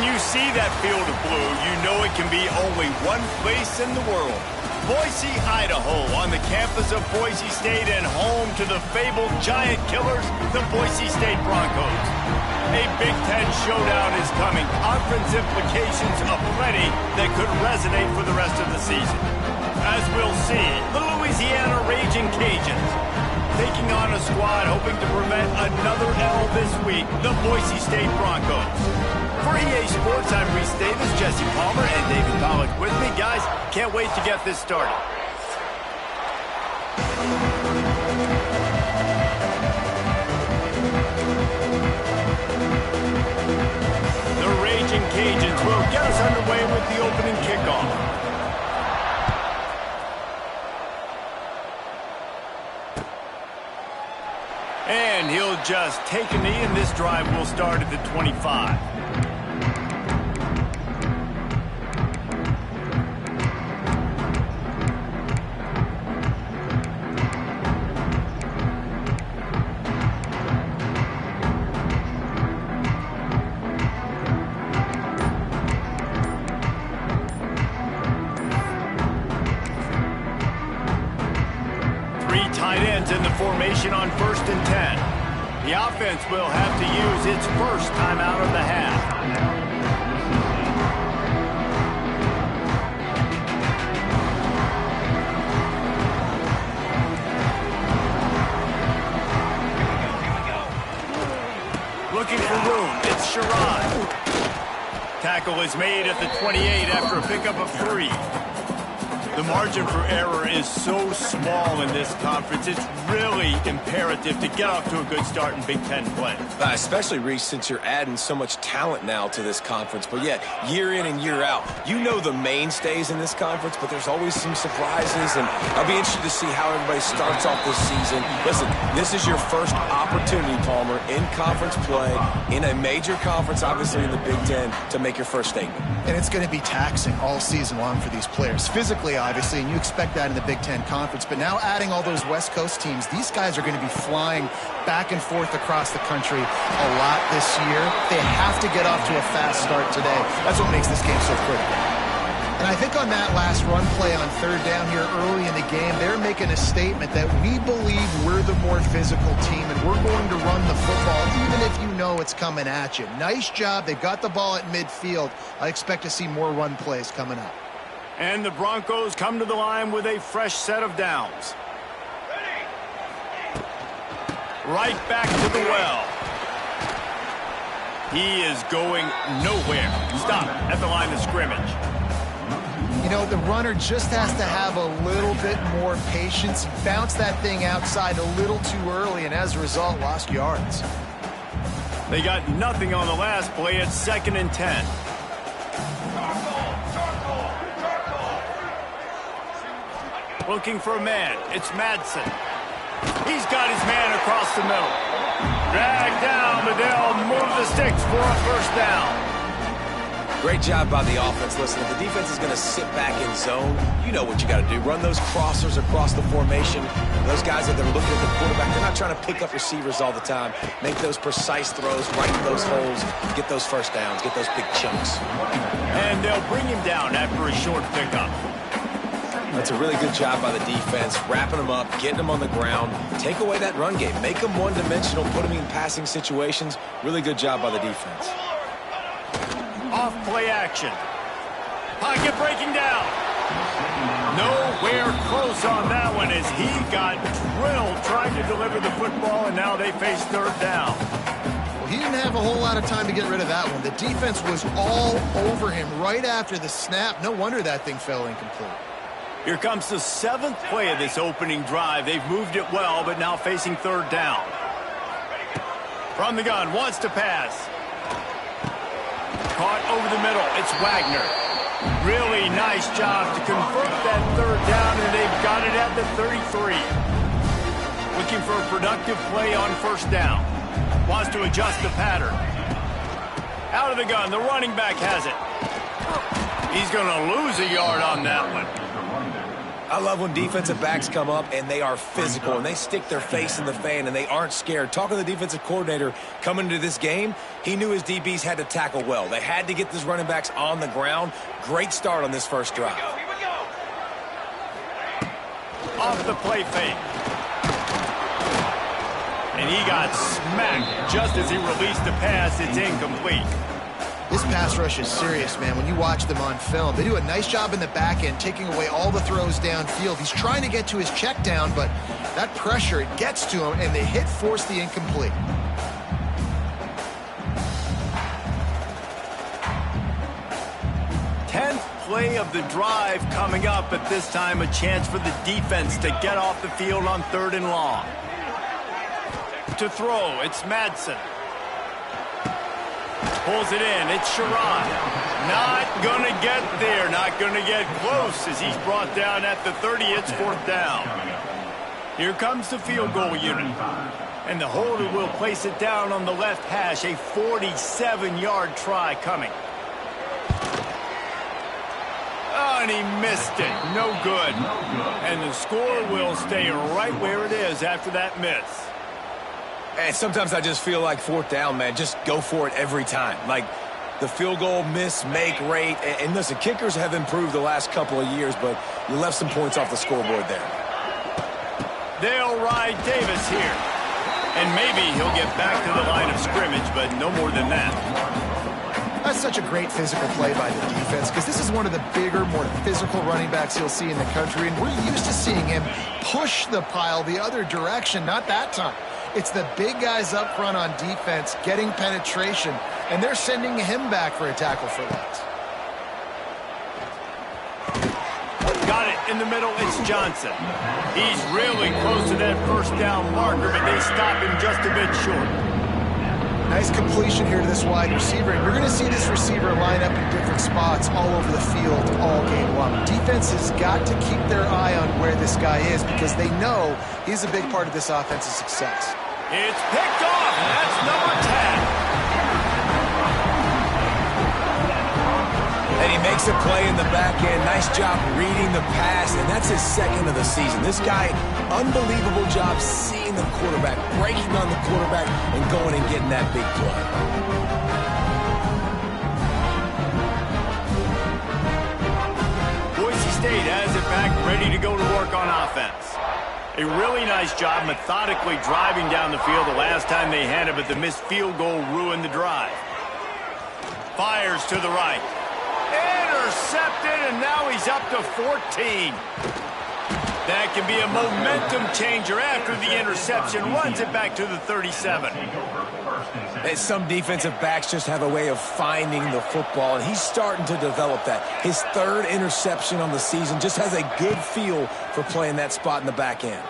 When you see that field of blue, you know it can be only one place in the world. Boise, Idaho, on the campus of Boise State and home to the fabled giant killers, the Boise State Broncos. A Big Ten showdown is coming. Conference implications aplenty that could resonate for the rest of the season. As we'll see, the Louisiana Raging Cajuns taking on a squad hoping to prevent another L this week, the Boise State Broncos. For EA Sports, I'm Reese Davis, Jesse Palmer, and David Pollock with me. Guys, can't wait to get this started. The Raging Cajuns will get us underway with the opening kickoff. And he'll just take a knee, and this drive will start at the 25. Tight ends in the formation on 1st and 10. The offense will have to use its first timeout of the half. Looking for room. It's Sherrod. Tackle is made at the 28 after a pickup of 3. The margin for error is so small in this conference, it's really imperative to get off to a good start in Big Ten play. Especially, Reese, since you're adding so much talent now to this conference. But yet, year in and year out, you know the mainstays in this conference, but there's always some surprises, and I'll be interested to see how everybody starts off this season. Listen, this is your first opportunity, Palmer, in conference play, in a major conference, obviously in the Big Ten, to make your first statement. And it's going to be taxing all season long for these players. Physically, obviously, and you expect that in the Big Ten Conference. But now adding all those West Coast teams, these guys are going to be flying back and forth across the country a lot this year. They have to get off to a fast start today. That's what makes this game so critical. And I think on that last run play on 3rd down here early in the game, they're making a statement that we believe we're the more physical team and we're going to run the football even if you know it's coming at you. Nice job. They got the ball at midfield. I expect to see more run plays coming up. And the Broncos come to the line with a fresh set of downs. Right back to the well. He is going nowhere. Stop at the line of scrimmage. You know, the runner just has to have a little bit more patience. Bounce that thing outside a little too early, and as a result, lost yards. They got nothing on the last play at 2nd and 10. Looking for a man. It's Madsen. He's got his man across the middle. Dragged down, but they'll move the sticks for a first down. Great job by the offense. Listen, if the defense is going to sit back in zone, you know what you got to do. Run those crossers across the formation. Those guys that are looking at the quarterback, they're not trying to pick up receivers all the time. Make those precise throws, right in those holes, get those first downs, get those big chunks. And they'll bring him down after a short pickup. That's a really good job by the defense, wrapping them up, getting them on the ground. Take away that run game. Make them one-dimensional, put them in passing situations. Really good job by the defense. Off play action. Pocket breaking down. Nowhere close on that one as he got drilled trying to deliver the football, and now they face 3rd down. Well, he didn't have a whole lot of time to get rid of that one. The defense was all over him right after the snap. No wonder that thing fell incomplete. Here comes the 7th play of this opening drive. They've moved it well, but now facing 3rd down. From the gun, wants to pass. Caught over the middle. It's Wagner. Really nice job to convert that 3rd down, and they've got it at the 33. Looking for a productive play on 1st down. Wants to adjust the pattern. Out of the gun. The running back has it. He's going to lose a yard on that one. I love when defensive backs come up and they are physical and they stick their face in the fan and they aren't scared. Talking to the defensive coordinator coming into this game, he knew his DBs had to tackle well. They had to get these running backs on the ground. Great start on this first drive. Off the play fake. And he got smacked just as he released the pass. It's incomplete. This pass rush is serious, man. When you watch them on film, they do a nice job in the back end, taking away all the throws downfield. He's trying to get to his check down, but that pressure, it gets to him, and the hit forced the incomplete. Tenth play of the drive coming up, at this time a chance for the defense to get off the field on 3rd and long. To throw, it's Madsen. Pulls it in. It's Sherrod. Not going to get there. Not going to get close as he's brought down at the 30. It's 4th down. Here comes the field goal unit. And the holder will place it down on the left hash. A 47-yard try coming. Oh, and he missed it. No good. And the score will stay right where it is after that miss. And sometimes I just feel like 4th down, man. Just go for it every time. Like the field goal miss, make rate. And listen, kickers have improved the last couple of years, but you left some points off the scoreboard there. They'll ride Davis here. And maybe he'll get back to the line of scrimmage, but no more than that. That's such a great physical play by the defense because this is one of the bigger, more physical running backs you'll see in the country, and we're used to seeing him push the pile the other direction. Not that time. It's the big guys up front on defense getting penetration, and they're sending him back for a tackle for loss. Got it in the middle. It's Johnson. He's really close to that 1st down marker, but they stop him just a bit short. Nice completion here to this wide receiver, and you're going to see this receiver line up in different spots all over the field all game long. Defense has got to keep their eye on where this guy is because they know he's a big part of this offense's success. It's picked off, and that's number 10. And he makes a play in the back end. Nice job reading the pass, and that's his 2nd of the season. This guy, unbelievable job seeing the quarterback, breaking on the quarterback, and going and getting that big play. Boise State has it back, ready to go to work on offense. A really nice job methodically driving down the field the last time they had it, but the missed field goal ruined the drive. Fires to the right. Intercepted, and now he's up to 14. That can be a momentum changer after the interception. Runs it back to the 37. And some defensive backs just have a way of finding the football, and he's starting to develop that. His 3rd interception on the season, just has a good feel for playing that spot in the back end.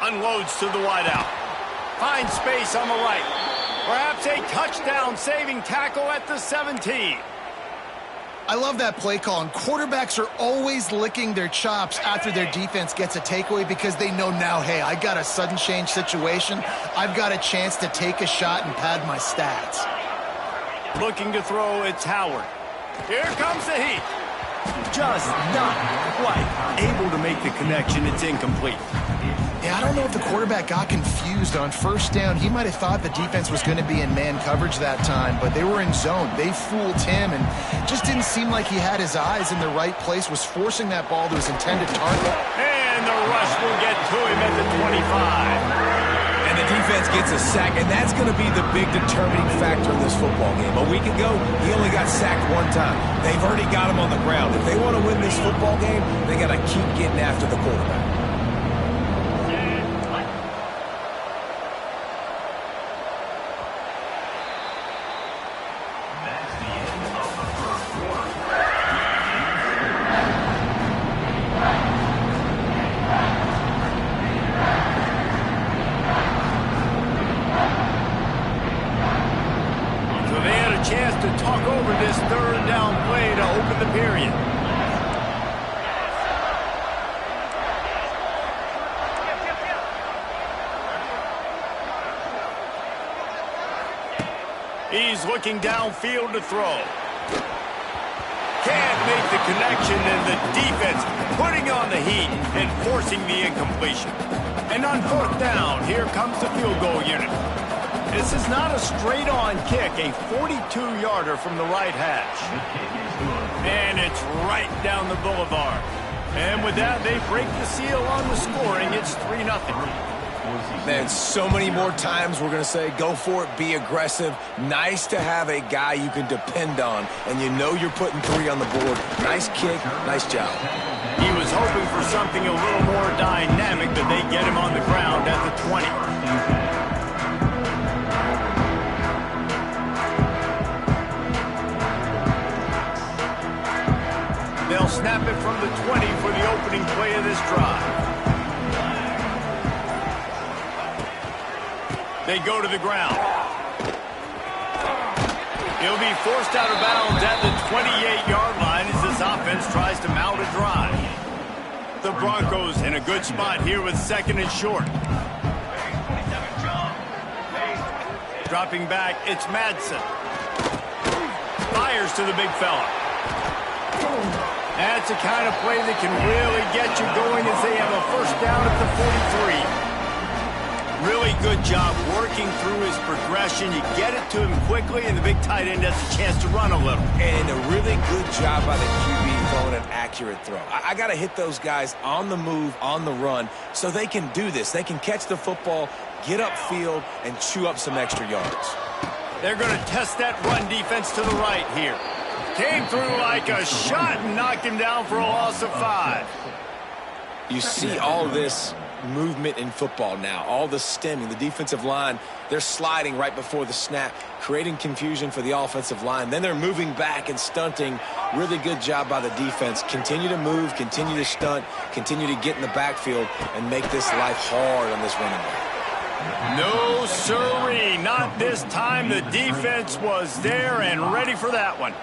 Unloads to the wideout. Finds space on the right. Perhaps a touchdown-saving tackle at the 17. I love that play call, and quarterbacks are always licking their chops after their defense gets a takeaway because they know now, hey, I got a sudden change situation. I've got a chance to take a shot and pad my stats. Looking to throw, it's Howard. Here comes the heat. Just not quite able to make the connection. It's incomplete. Yeah, I don't know if the quarterback got confused on 1st down. He might have thought the defense was going to be in man coverage that time, but they were in zone. They fooled him and just didn't seem like he had his eyes in the right place, was forcing that ball to his intended target. And the rush will get to him at the 25. And the defense gets a sack, and that's going to be the big determining factor in this football game. A week ago, he only got sacked 1 time. They've already got him on the ground. If they want to win this football game, they got to keep getting after the quarterback. Chance to talk over this 3rd down play to open the period. He's looking downfield to throw. Can't make the connection, and the defense putting on the heat and forcing the incompletion. And on fourth down, here comes the field goal unit. This is not a straight-on kick, a 42-yarder from the right hash. And it's right down the boulevard. And with that, they break the seal on the scoring. It's 3-0. Man, so many more times we're going to say, go for it, be aggressive. Nice to have a guy you can depend on, and you know you're putting 3 on the board. Nice kick, nice job. He was hoping for something a little more dynamic, but they get him on the ground at the 20. They'll snap it from the 20 for the opening play of this drive. They go to the ground. He'll be forced out of bounds at the 28-yard line as this offense tries to mount a drive. The Broncos in a good spot here with 2nd and short. Dropping back, it's Madsen. Fires to the big fella. That's the kind of play that can really get you going as they have a first down at the 43. Really good job working through his progression. You get it to him quickly, and the big tight end has a chance to run a little. And a really good job by the QB throwing an accurate throw. I got to hit those guys on the move, on the run, so they can do this. They can catch the football, get upfield, and chew up some extra yards. They're going to test that run defense to the right here. Came through like a shot and knocked him down for a loss of 5. You see all this movement in football now, all the stemming, the defensive line, they're sliding right before the snap, creating confusion for the offensive line. Then they're moving back and stunting. Really good job by the defense. Continue to move, continue to stunt, continue to get in the backfield and make this life hard on this running back. No sirree, not this time. The defense was there and ready for that one.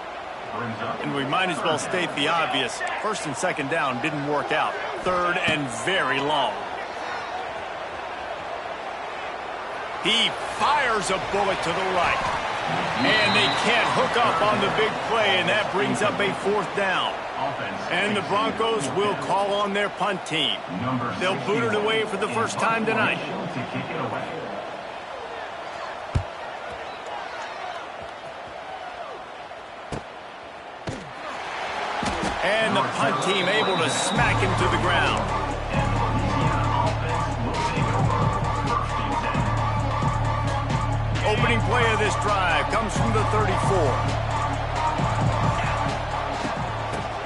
And we might as well state the obvious. 1st and 2nd down didn't work out. 3rd and very long. He fires a bullet to the right. And they can't hook up on the big play, and that brings up a 4th down. And the Broncos will call on their punt team. They'll boot it away for the first time tonight. And the punt team able to smack him to the ground. Opening play of this drive comes from the 34.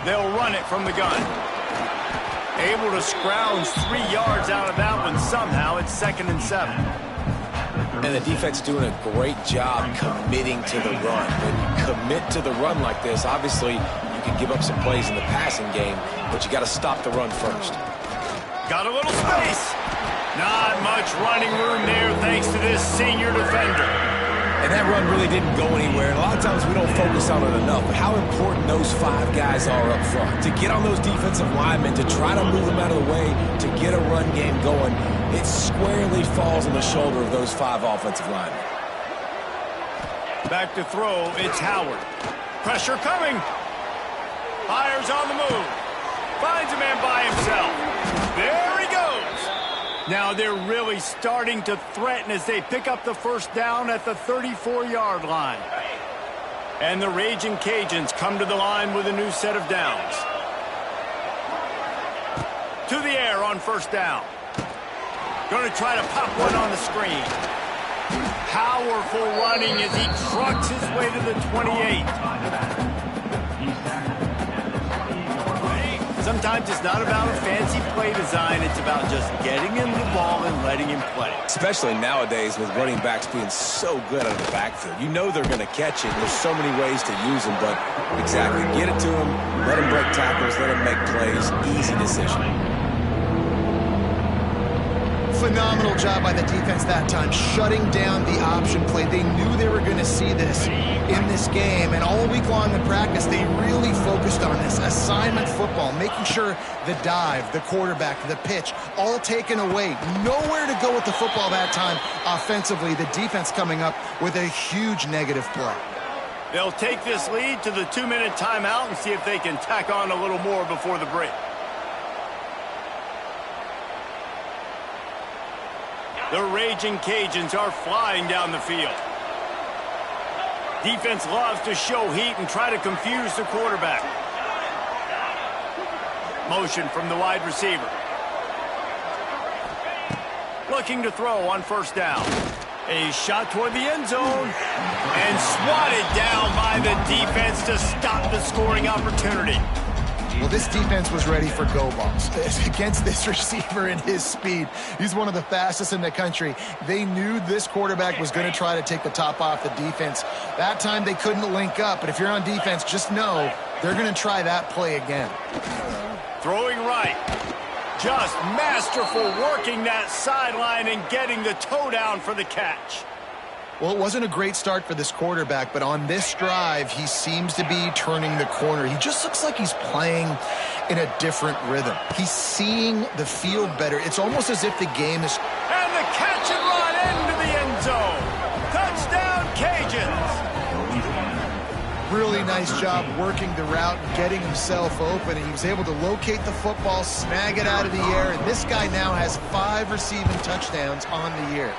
They'll run it from the gun. Able to scrounge 3 yards out of that one somehow. It's 2nd and 7. And the defense doing a great job committing to the run. When you commit to the run like this, obviously you can give up some plays in the passing game, but you got to stop the run first. Got a little space. Not much running room there thanks to this senior defender. And that run really didn't go anywhere. And a lot of times we don't focus on it enough, but how important those 5 guys are up front. To get on those defensive linemen, to try to move them out of the way, to get a run game going, it squarely falls on the shoulder of those 5 offensive linemen. Back to throw, it's Howard. Pressure coming. Fires on the move. Finds a man by himself. There he goes. Now they're really starting to threaten as they pick up the first down at the 34-yard line. And the Raging Cajuns come to the line with a new set of downs. To the air on first down. Going to try to pop one on the screen. Powerful running as he trucks his way to the 28. Sometimes it's not about a fancy play design. It's about just getting him the ball and letting him play. Especially nowadays with running backs being so good out of the backfield. You know they're going to catch it. There's so many ways to use them, but exactly. Get it to them, let them break tackles, let them make plays. Easy decision. Phenomenal job by the defense that time, shutting down the option play. They knew they were going to see this in this game, and all week long in practice, they really focused on this assignment football, making sure the dive, the quarterback, the pitch, all taken away. Nowhere to go with the football that time offensively. The defense coming up with a huge negative play. They'll take this lead to the 2-minute timeout and see if they can tack on a little more before the break. The Raging Cajuns are flying down the field. Defense loves to show heat and try to confuse the quarterback. Motion from the wide receiver. Looking to throw on first down. A shot toward the end zone. And swatted down by the defense to stop the scoring opportunity. Well, this defense was ready for go balls against this receiver and his speed. He's one of the fastest in the country. They knew this quarterback was going to try to take the top off the defense. That time they couldn't link up, but if you're on defense, just know they're going to try that play again. Throwing right. Just masterful working that sideline and getting the toe down for the catch. Well, it wasn't a great start for this quarterback, but on this drive, he seems to be turning the corner. He just looks like he's playing in a different rhythm. He's seeing the field better. It's almost as if the game is... And the catch and run into the end zone. Touchdown, Cajuns. Really nice job working the route, getting himself open, and he was able to locate the football, snag it out of the air, and this guy now has 5 receiving touchdowns on the year.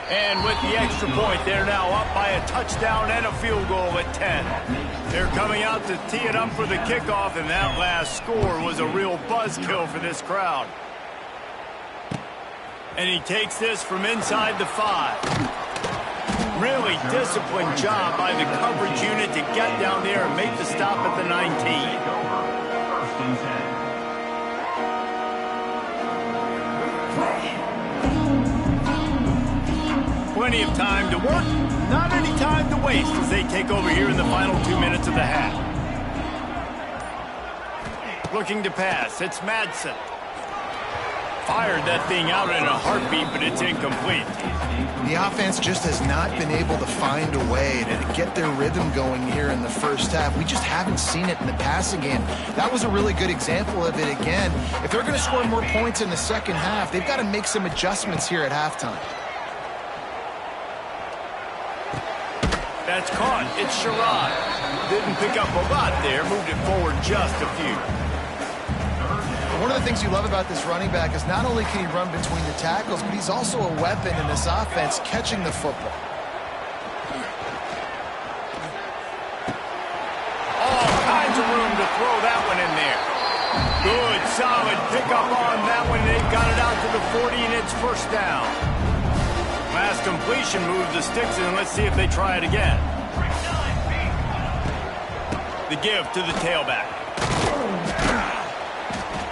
And with the extra point, they're now up by a touchdown and a field goal at 10. They're coming out to tee it up for the kickoff, and that last score was a real buzzkill for this crowd. And he takes this from inside the 5. Really disciplined job by the coverage unit to get down there and make the stop at the 19. Plenty of time to work, not any time to waste as they take over here in the final 2 minutes of the half. Looking to pass, it's Madsen. Fired that thing out in a heartbeat, but it's incomplete. The offense just has not been able to find a way to get their rhythm going here in the first half. We just haven't seen it in the passing game. That was a really good example of it again. If they're going to score more points in the second half, they've got to make some adjustments here at halftime. That's caught. It's Sherrod. Didn't pick up a lot there. Moved it forward just a few. One of the things you love about this running back is not only can he run between the tackles, but he's also a weapon in this offense catching the football. All kinds of room to throw that one in there. Good, solid pickup on that one. They've got it out to the 40, and it's first down. Last completion moves the sticks in. Let's see if they try it again. The give to the tailback.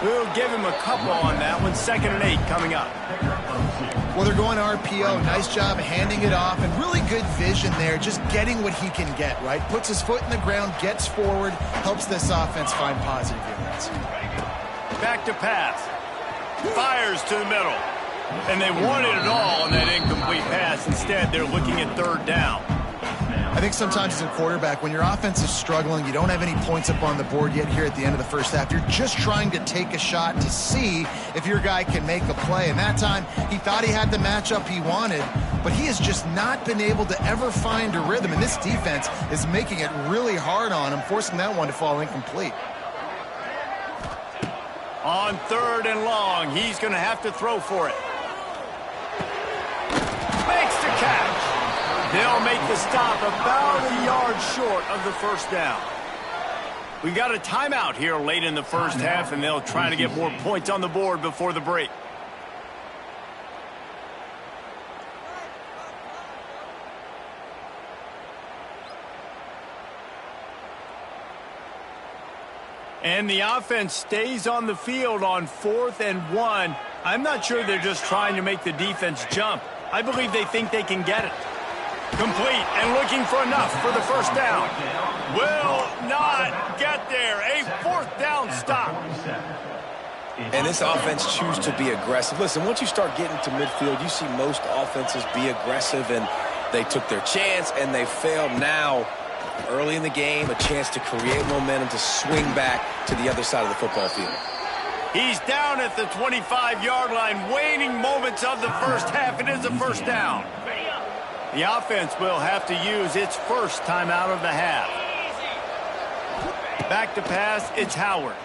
We'll give him a couple on that one. 2nd and 8 coming up. Well, they're going RPO. Nice job handing it off, and really good vision there, just getting what he can get, right? Puts his foot in the ground, gets forward, helps this offense find positive units. Back to pass. Fires to the middle. And they wanted it all on that incomplete pass. Instead, they're looking at 3rd down. I think sometimes as a quarterback, when your offense is struggling, you don't have any points up on the board yet here at the end of the first half. You're just trying to take a shot to see if your guy can make a play. And that time, he thought he had the matchup he wanted, but he has just not been able to ever find a rhythm. And this defense is making it really hard on him, forcing that one to fall incomplete. On 3rd and long, he's going to have to throw for it. Makes the catch. They'll make the stop about a yard short of the first down. We got a timeout here late in the first half, and they'll try to get more points on the board before the break. And the offense stays on the field on 4th and 1. I'm not sure they're just trying to make the defense jump. I believe they think they can get it. Complete and looking for enough for the first down. Will not get there. A 4th down stop. And this offense chooses to be aggressive. Listen, once you start getting to midfield, you see most offenses be aggressive, and they took their chance and they failed. Now, early in the game, a chance to create momentum to swing back to the other side of the football field. He's down at the 25-yard line, waning moments of the first half. It is a first down. The offense will have to use its first timeout of the half. Back to pass, it's Howard.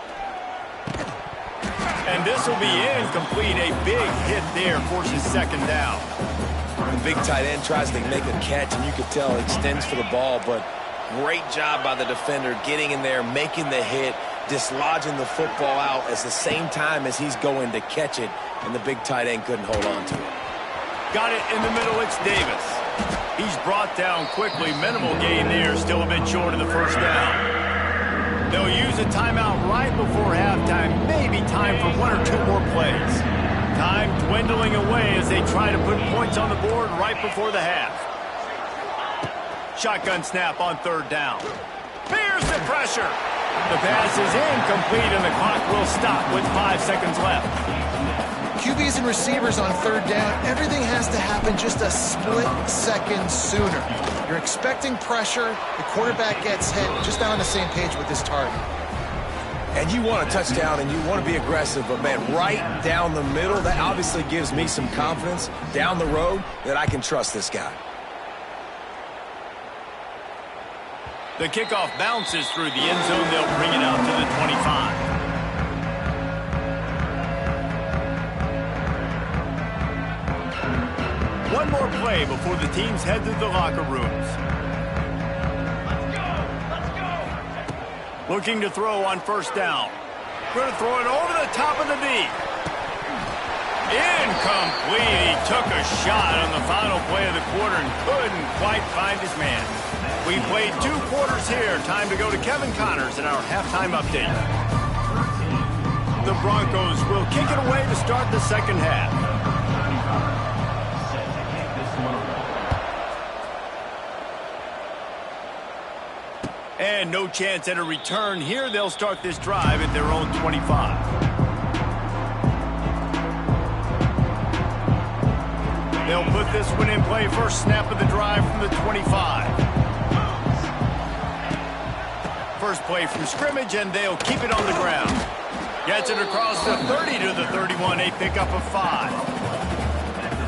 And this will be incomplete. A big hit there forces second down. The big tight end tries to make a catch, and you could tell it extends for the ball, but great job by the defender getting in there, making the hit, dislodging the football out at the same time as he's going to catch it, and the big tight end couldn't hold on to it. Got it in the middle, it's Davis. He's brought down quickly. Minimal gain there, still a bit short of the first down. They'll use a timeout right before halftime, maybe time for one or two more plays. Time dwindling away as they try to put points on the board right before the half. Shotgun snap on third down. Here's the pressure. The pass is incomplete, and the clock will stop with 5 seconds left. QBs and receivers on third down, everything has to happen just a split second sooner. You're expecting pressure, the quarterback gets hit, just not on the same page with his target. And you want a touchdown and you want to be aggressive, but man, right down the middle, that obviously gives me some confidence down the road that I can trust this guy. The kickoff bounces through the end zone. They'll bring it out to the 25. One more play before the teams head to the locker rooms. Let's go. Looking to throw on first down. Going to throw it over the top of the deep. Incomplete. He took a shot on the final play of the quarter and couldn't quite find his man. We played 2 quarters here. Time to go to Kevin Connors in our halftime update. The Broncos will kick it away to start the second half. And no chance at a return here. They'll start this drive at their own 25. They'll put this one in play. First snap of the drive from the 25. First play from scrimmage, and they'll keep it on the ground. Gets it across the 30 to the 31. A pickup of 5.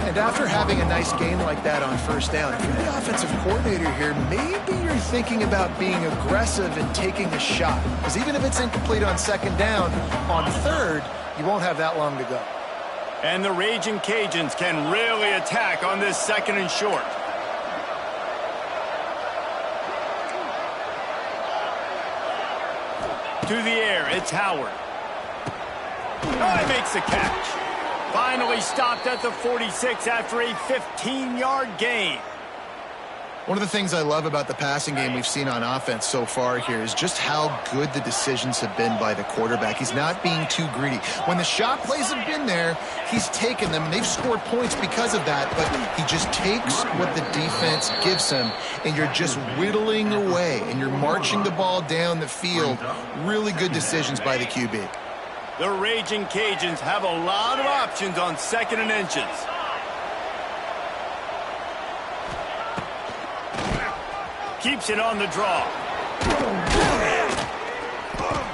And after having a nice game like that on first down, if you're the offensive coordinator here, maybe you're thinking about being aggressive and taking a shot. Because even if it's incomplete on second down, on third, you won't have that long to go. And the Raging Cajuns can really attack on this second and short. To the air, it's Howard. Oh, he makes the catch. Finally stopped at the 46 after a 15-yard gain. One of the things I love about the passing game we've seen on offense so far here is just how good the decisions have been by the quarterback. He's not being too greedy. When the shot plays have been there, he's taken them, and they've scored points because of that, but he just takes what the defense gives him, and you're just whittling away, and you're marching the ball down the field. Really good decisions by the QB. The Raging Cajuns have a lot of options on second and inches. Keeps it on the draw.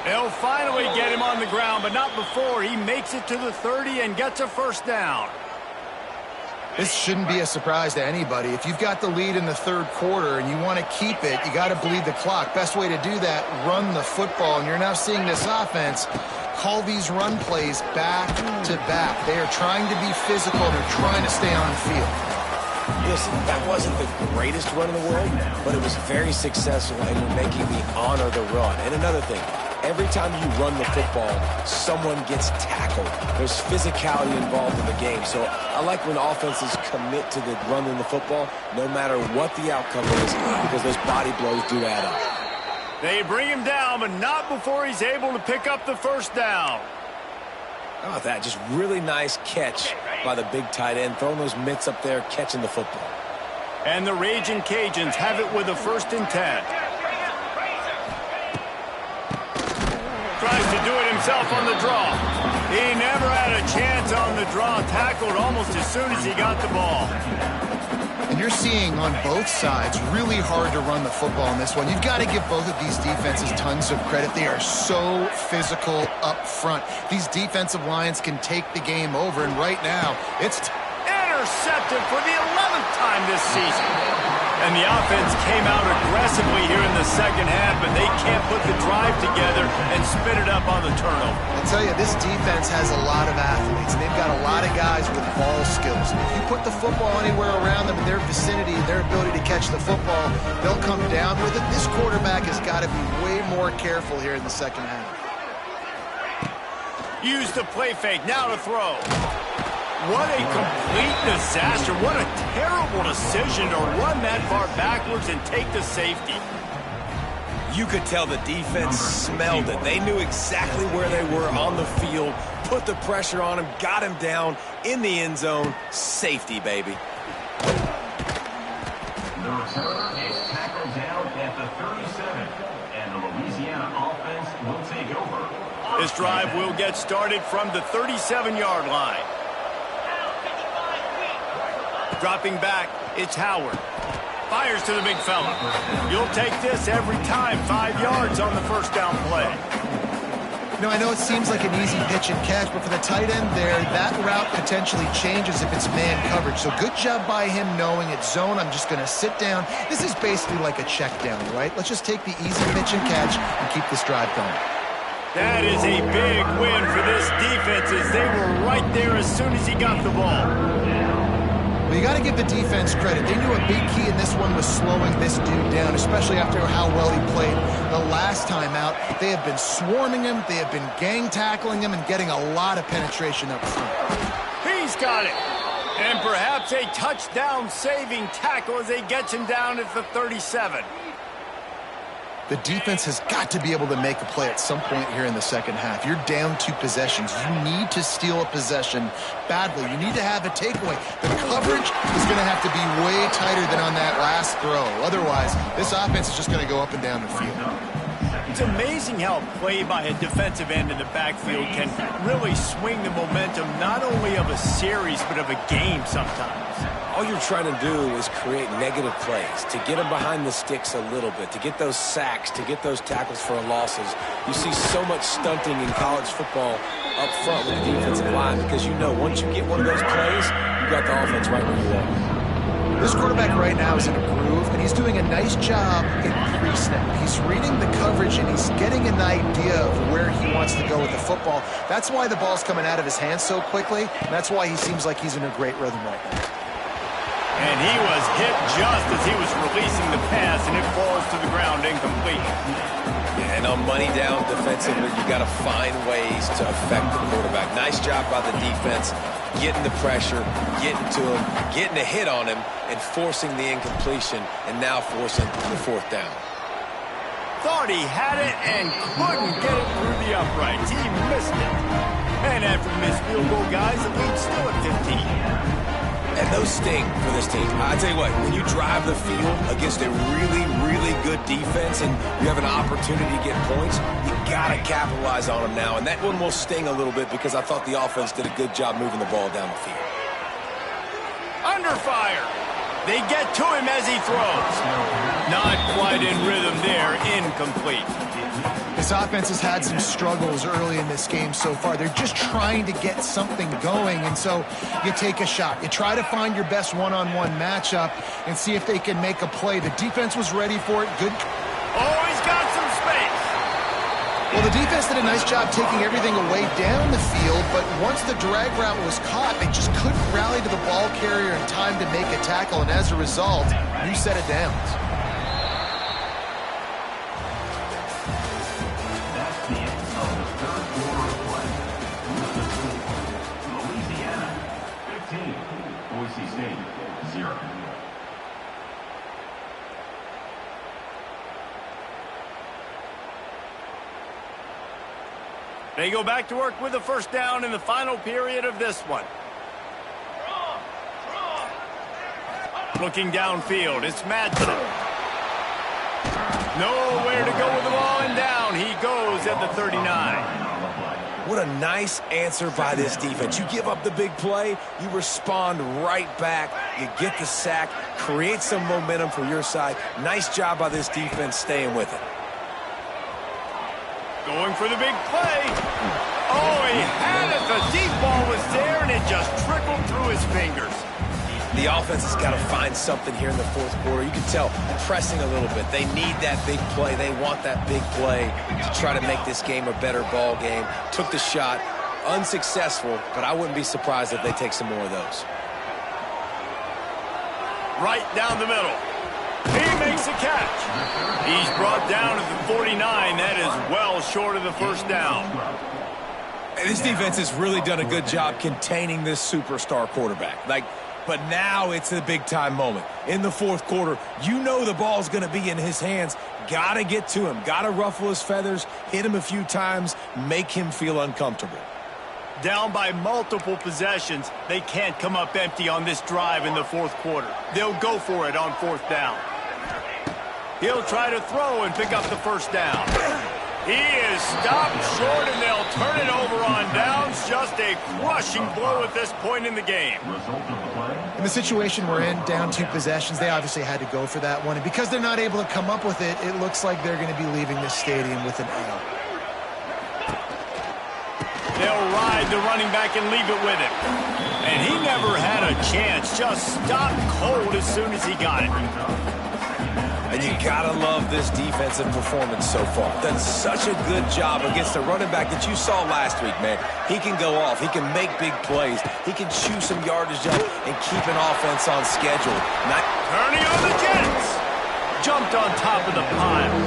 They'll finally get him on the ground, but not before he makes it to the 30 and gets a first down. This shouldn't be a surprise to anybody. If you've got the lead in the third quarter and you want to keep it, you got to bleed the clock. Best way to do that, run the football. And you're now seeing this offense call these run plays back to back. They are trying to be physical. They're trying to stay on the field. Listen, that wasn't the greatest run in the world, but it was very successful, and you're making me honor the run. And another thing, every time you run the football, someone gets tackled. There's physicality involved in the game. So I like when offenses commit to the running the football, no matter what the outcome is, because those body blows do add up. They bring him down, but not before he's able to pick up the first down. How about that? Just really nice catch by the big tight end, throwing those mitts up there, catching the football. And the Raging Cajuns have it with a 1st and 10. Tries to do it himself on the draw. He never had a chance on the draw, tackled almost as soon as he got the ball. And you're seeing on both sides really hard to run the football in this one. You've got to give both of these defenses tons of credit. They are so physical up front. These defensive lines can take the game over, and right now, it's intercepted. Intercepted for the 11th time this season. And the offense came out aggressively here in the second half, but they can't put the drive together and spit it up on the turnover. I'll tell you, this defense has a lot of athletes. They've got a lot of guys with ball skills. If you put the football anywhere around them in their vicinity, their ability to catch the football, they'll come down with it. This quarterback has got to be way more careful here in the second half. Use the play fake, now to throw. What a complete disaster. What a terrible decision to run that far backwards and take the safety. You could tell the defense smelled it. They knew exactly where they were on the field, put the pressure on him, got him down in the end zone. Safety, baby. The returner is tackled down at the 37, and the Louisiana offense will take over. This drive will get started from the 37-yard line. Dropping back, it's Howard. Fires to the big fella. You'll take this every time. 5 yards on the first down play. You know, I know it seems like an easy pitch and catch, but for the tight end there, that route potentially changes if it's man coverage. So good job by him knowing it's zone. I'm just going to sit down. This is basically like a check down, right? Let's just take the easy pitch and catch and keep this drive going. That is a big win for this defense as they were right there as soon as he got the ball. Well, you got to give the defense credit. They knew a big key in this one was slowing this dude down, especially after how well he played the last time out. They have been swarming him. They have been gang tackling him and getting a lot of penetration up front. He's got it. And perhaps a touchdown-saving tackle as he gets him down at the 37. The defense has got to be able to make a play at some point here in the second half. You're down 2 possessions. You need to steal a possession badly. You need to have a takeaway. The coverage is going to have to be way tighter than on that last throw. Otherwise, this offense is just going to go up and down the field. It's amazing how a play by a defensive end in the backfield can really swing the momentum not only of a series but of a game sometimes. All you're trying to do is create negative plays, to get them behind the sticks a little bit, to get those sacks, to get those tackles for losses. You see so much stunting in college football up front with the defensive line because you know once you get one of those plays, you got the offense right where you are. This quarterback right now is in a groove, and he's doing a nice job in pre-snap. He's reading the coverage, and he's getting an idea of where he wants to go with the football. That's why the ball's coming out of his hands so quickly, and that's why he seems like he's in a great rhythm right now. And he was hit just as he was releasing the pass, and it falls to the ground incomplete. Yeah, and on money down defensively, you got to find ways to affect the quarterback. Nice job by the defense, getting the pressure, getting to him, getting a hit on him, and forcing the incompletion, and now forcing the 4th down. Thought he had it and couldn't get it through the uprights. He missed it. And after the missed field goal, guys, the lead's still at 15. And those sting for this team. I tell you what, when you drive the field against a really, really good defense and you have an opportunity to get points, you got to capitalize on them now. And that one will sting a little bit because I thought the offense did a good job moving the ball down the field. Under fire. They get to him as he throws. Not quite in rhythm there. Incomplete. This offense has had some struggles early in this game so far. They're just trying to get something going, and so you take a shot. You try to find your best one-on-one matchup and see if they can make a play. The defense was ready for it. Good. Oh, he's got some space. Well, the defense did a nice job taking everything away down the field, but once the drag route was caught, they just couldn't rally to the ball carrier in time to make a tackle, and as a result, new set of downs. Boise State, 0. They go back to work with a first down in the final period of this one. Looking downfield, it's Madsen. Nowhere to go with the ball, and down he goes at the 39. What a nice answer by this defense. You give up the big play, you respond right back, you get the sack, create some momentum for your side. Nice job by this defense staying with it. Going for the big play. Oh, he had it. The deep ball was there, and it just trickled through his fingers. The offense has got to find something here in the fourth quarter. You can tell pressing a little bit. They need that big play. They want that big play to try to make this game a better ball game. Took the shot, unsuccessful, but I wouldn't be surprised if they take some more of those. Right down the middle. He makes a catch. He's brought down at the 49. That is well short of the first down. And this defense has really done a good job containing this superstar quarterback. But now it's a big-time moment. In the fourth quarter, you know the ball's going to be in his hands. Got to get to him. Got to ruffle his feathers, hit him a few times, make him feel uncomfortable. Down by multiple possessions, they can't come up empty on this drive in the fourth quarter. They'll go for it on fourth down. He'll try to throw and pick up the first down. He is stopped short, and they'll turn it over on downs. Just a crushing blow at this point in the game. In the situation we're in, down 2 possessions, they obviously had to go for that one. And because they're not able to come up with it, it looks like they're going to be leaving this stadium with an L. They'll ride the running back and leave it with him. And he never had a chance. Just stopped cold as soon as he got it. And you gotta love this defensive performance so far. Done such a good job against a running back that you saw last week, man. He can go off. He can make big plays. He can chew some yardage up and keep an offense on schedule. Turning on the Jets. Jumped on top of the pile.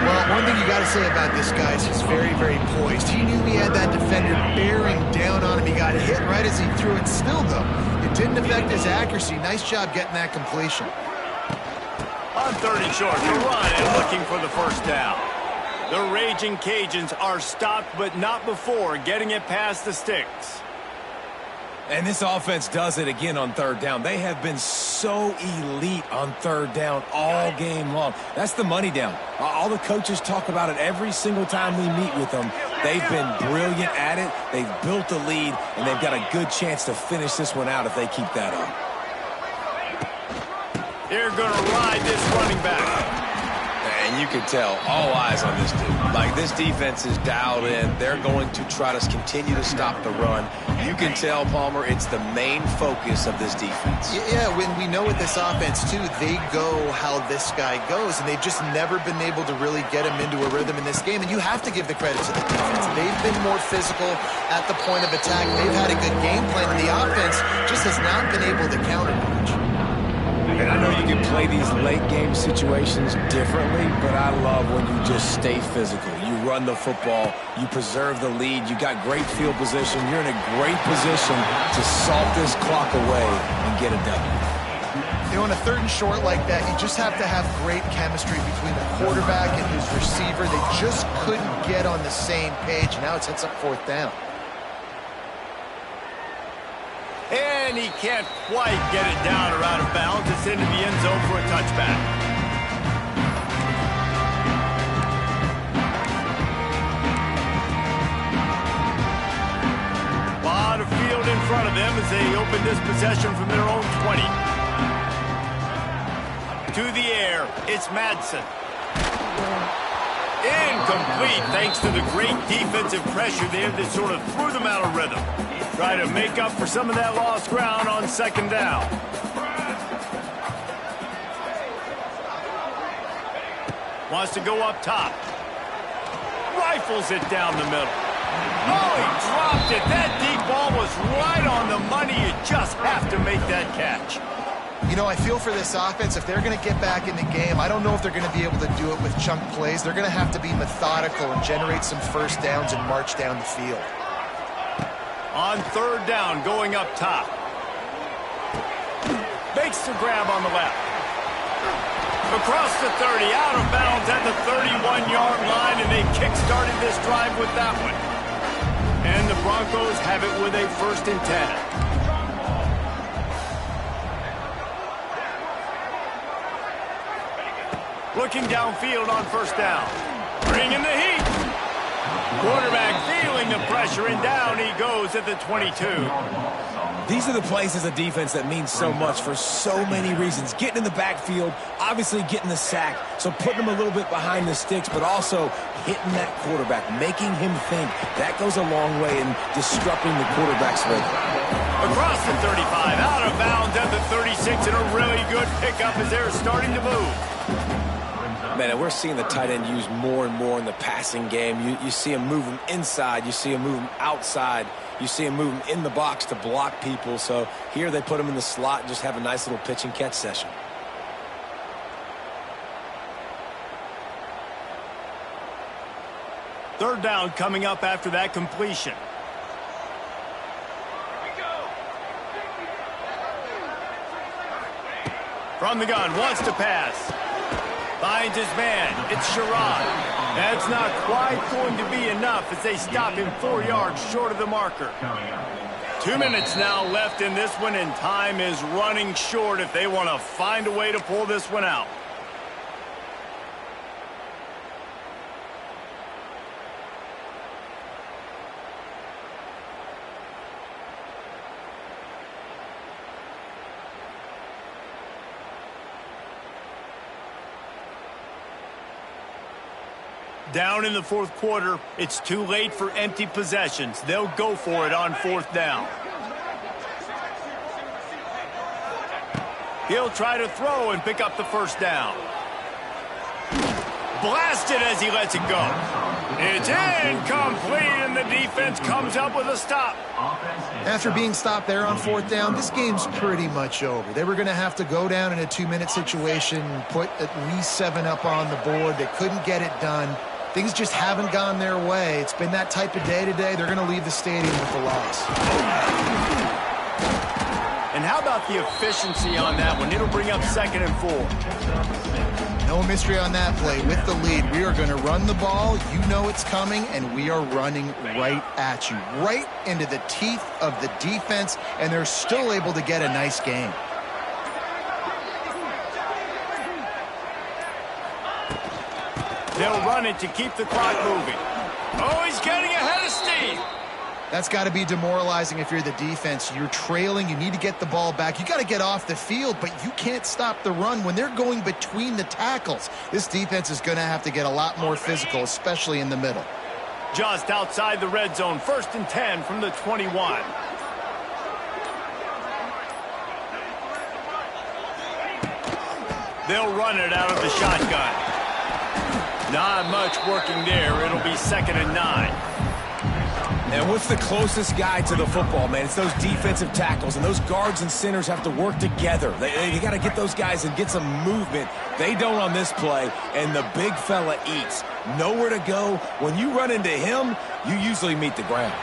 Well, one thing you got to say about this guy is he's very, very poised. He knew he had that defender bearing down on him. He got hit right as he threw it. Still, though, it didn't affect his accuracy. Nice job getting that completion. On 30 short, the run and looking for the first down. The Raging Cajuns are stopped, but not before getting it past the sticks. And this offense does it again on third down. They have been so elite on third down all game long. That's the money down. All the coaches talk about it every single time we meet with them. They've been brilliant at it. They've built a lead, and they've got a good chance to finish this one out if they keep that up. They're going to ride this running back. And you can tell all eyes on this dude. Like, this defense is dialed in. They're going to try to continue to stop the run. You can tell, Palmer, it's the main focus of this defense. Yeah, when we know with this offense, too, they go how this guy goes, and they've just never been able to really get him into a rhythm in this game, and you have to give the credit to the defense. They've been more physical at the point of attack. They've had a good game plan, and the offense just has not been able to counterpunch. And I know you can play these late-game situations differently, but I love when you just stay physical. You run the football, you preserve the lead, you got great field position, you're in a great position to salt this clock away and get a W. You know, in a third and short like that, you just have to have great chemistry between the quarterback and his receiver. They just couldn't get on the same page. Now it sets up fourth down. And he can't quite get it down or out of bounds. It's into the end zone for a touchback. A lot of field in front of them as they open this possession from their own 20. To the air, it's Madsen. Incomplete thanks to the great defensive pressure there that sort of threw them out of rhythm. Try to make up for some of that lost ground on second down. Wants to go up top. Rifles it down the middle. Oh, he dropped it. That deep ball was right on the money. You just have to make that catch. You know, I feel for this offense, if they're going to get back in the game, I don't know if they're going to be able to do it with chunk plays. They're going to have to be methodical and generate some first downs and march down the field. On third down, going up top. Makes the grab on the left. Across the 30, out of bounds at the 31-yard line, and they kick-started this drive with that one. And the Broncos have it with a 1st and 10. Looking downfield on first down. Bringing the heat. Quarterback feeling the pressure, and down he goes at the 22. These are the plays as a defense that mean so much for so many reasons. Getting in the backfield, obviously getting the sack, so putting him a little bit behind the sticks, but also hitting that quarterback, making him think. That goes a long way in disrupting the quarterback's rhythm. Across the 35, out of bounds at the 36, and a really good pickup as they're starting to move. Man, and we're seeing the tight end used more and more in the passing game. You see him moving inside. You see him moving outside. You see him moving in the box to block people. So here they put him in the slot and just have a nice little pitch and catch session. Third down coming up after that completion. From the gun, wants to pass. Finds his man. It's Sherrod. That's not quite going to be enough as they stop him 4 yards short of the marker. 2 minutes now left in this one, and time is running short if they want to find a way to pull this one out. Down in the fourth quarter, it's too late for empty possessions. They'll go for it on fourth down. He'll try to throw and pick up the first down. Blasted as he lets it go. It's incomplete, and the defense comes up with a stop. After being stopped there on fourth down, this game's pretty much over. They were going to have to go down in a 2-minute situation, put at least 7 up on the board. They couldn't get it done. Things just haven't gone their way. It's been that type of day today. They're going to leave the stadium with a loss. And how about the efficiency on that one? It'll bring up 2nd and 4. No mystery on that play. With the lead, we are going to run the ball. You know it's coming, and we are running right at you, right into the teeth of the defense, and they're still able to get a nice game. They'll run it to keep the clock moving. Oh, he's getting ahead of steam. That's got to be demoralizing if you're the defense. You're trailing. You need to get the ball back. You got to get off the field, but you can't stop the run when they're going between the tackles. This defense is going to have to get a lot more physical, especially in the middle. Just outside the red zone, 1st and 10 from the 21. They'll run it out of the shotgun. Not much working there. It'll be 2nd and 9. And what's the closest guy to the football, man? It's those defensive tackles, and those guards and centers have to work together. They got to get those guys and get some movement. They don't on this play, and the big fella eats. Nowhere to go. When you run into him, you usually meet the ground.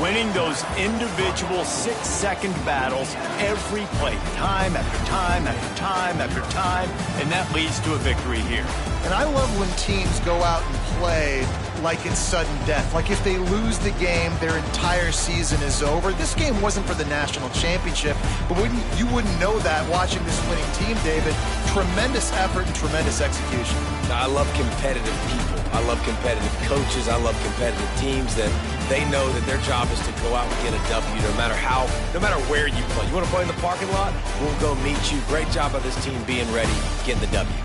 Winning those individual 6-second battles every play, time after time after time after time, and that leads to a victory here. And I love when teams go out and play like it's sudden death. Like if they lose the game, their entire season is over. This game wasn't for the national championship, but you wouldn't know that watching this winning team, David. Tremendous effort and tremendous execution. I love competitive people. I love competitive coaches. I love competitive teams that they know that their job is to go out and get a W no matter where you play. You want to play in the parking lot? We'll go meet you. Great job by this team being ready, getting the W.